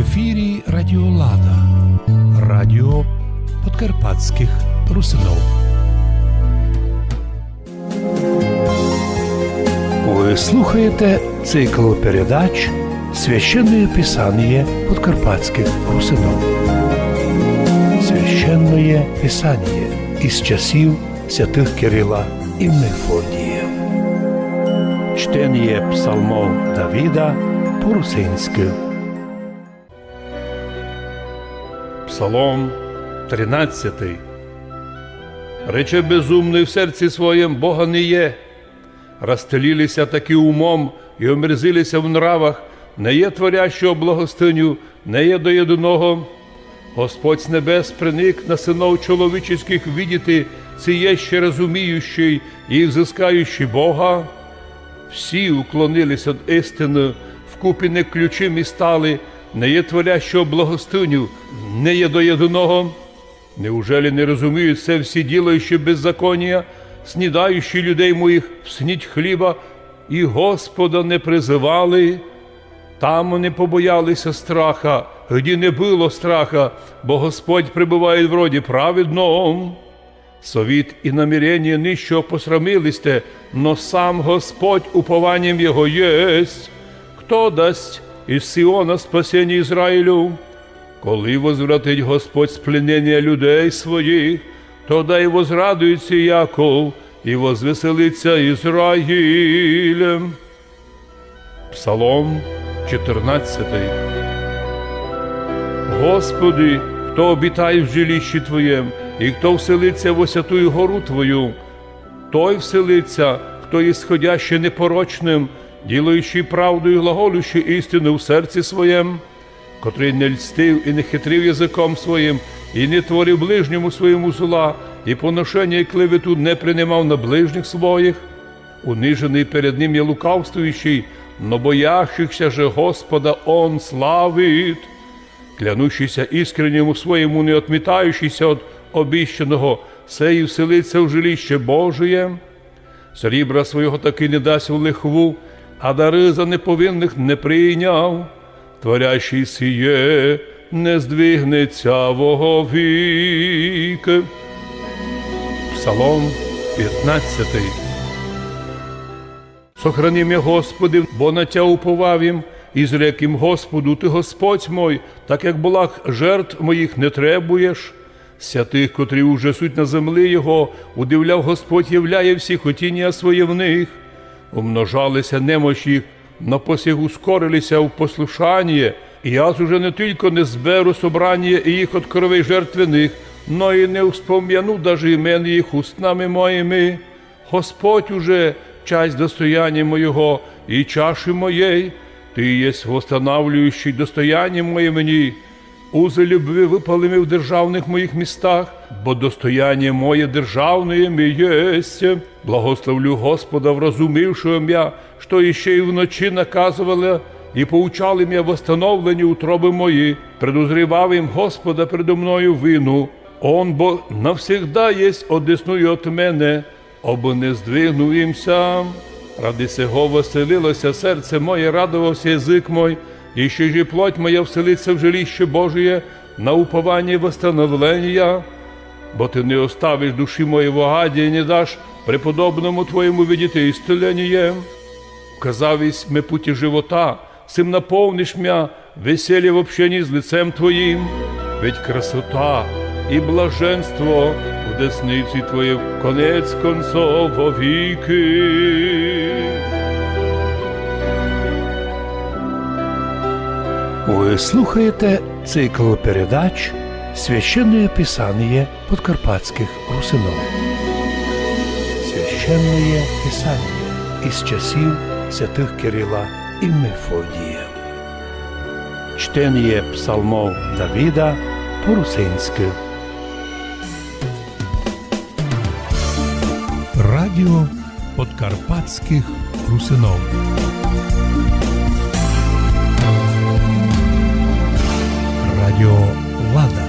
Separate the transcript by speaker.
Speaker 1: ефірі Радіо Лада, радіо подкарпатських русинов. Ви слухаєте цикл передач «Священное Писание подкарпатских русинов». Священное Писание із часів святих Кирила і Мефодія. Чтення псалмов Давида по-русинськи.
Speaker 2: Псалом 13. Рече безумний в серці своєм, Бога не є. Розстелілися таки умом і омерзилися в нравах, не є творящого благостиню, не є до єдиного. Господь з небес приник на синов чоловічих видіти, це є ще розуміючий і взискаючий Бога. Всі уклонилися від істини, вкупі не ключими стали, не є творящого благостиню, не є до єдиного. Неужели не розуміють це всі ділаючи беззаконня, снідаючи людей моїх в снідь хліба, і Господа не призивали? Там не побоялися страха, где не було страха, бо Господь пребуває в роді праведном. Совіт і намірення нижчого посрамилисте, но сам Господь упованням Його єсть. Хто дасть із Сіона спасення Ізраїлю? Коли возвратить Господь з пленення людей своїх, тоді й возрадується Яков, і возвеселиться Ізраїль. Псалом 14. Господи, хто обітає в жилищі Твоєм, і хто вселиться в освятую гору Твою, той вселиться, хто є сходяще непорочним, ділаючи правду і глаголючи істину в серці своєм, котрий не льстив і не хитрив язиком своїм, і не творив ближньому своєму зла, і поношення і клевету не принимав на ближніх своїх. Унижений перед ним є лукавствуючий, но боящихся же Господа Он славит. Клянущийся іскренньому своєму, не отмітаючийся від обіщеного, сей вселиться в жилище Божие. Срібра свого таки не дасть в лихву, а дари за неповинних не прийняв. Творящий сіє не здвигнеться вовік. Псалом 15. Сохрани м'я, Господи, бо на Тя уповав їм, і зрекім Господу, Ти Господь мой, так як благ жертв моїх не требуєш. Святих, котрі уже суть на землі Його, удивляв Господь, являє всі хотіння своє в них. Умножалися немощ їх, но посіх ускорилися в послушання, і аз уже не тільки не зберу собрання їх от кровей жертвених, но і не вспом'яну даже імен їх устнами моїми. Господь уже часть достояння моєго і чаші моєї, Ти єсть восстанавливающий достояння моє мені. Узи любви випали ми в державних моїх містах, бо достояння моє державне ми єсть. Благословлю Господа, вразумівшого м'я, що іще й вночі наказували, і поучали м'я восстановлені утроби мої, предузрівав їм Господа предо мною вину. Он бо навсегда єсть одесною от мене, обо не здвигну їмся. Ради сего воселилося серце моє, радувався язик мой, і ще ж і плоть моя вселиться в жилище Божие на уповання восстановлення. Бо Ти не оставиш душі моєї в огаді і не даш преподобному Твоєму видіти ісцелення. Вказавись ми путі живота, сим наповниш мя веселье в общении з лицем Твоїм. Ведь красота і блаженство в десниці Твоє конець концов вовіки.
Speaker 1: Ви слухаєте цикл передач «Священное Писание подкарпатских русинов». Священное Писание із часів святих Кирила і Мефодія. Чтення псалмов Давида по-русинськи. Радіо подкарпатських русинов. Радіо Лада.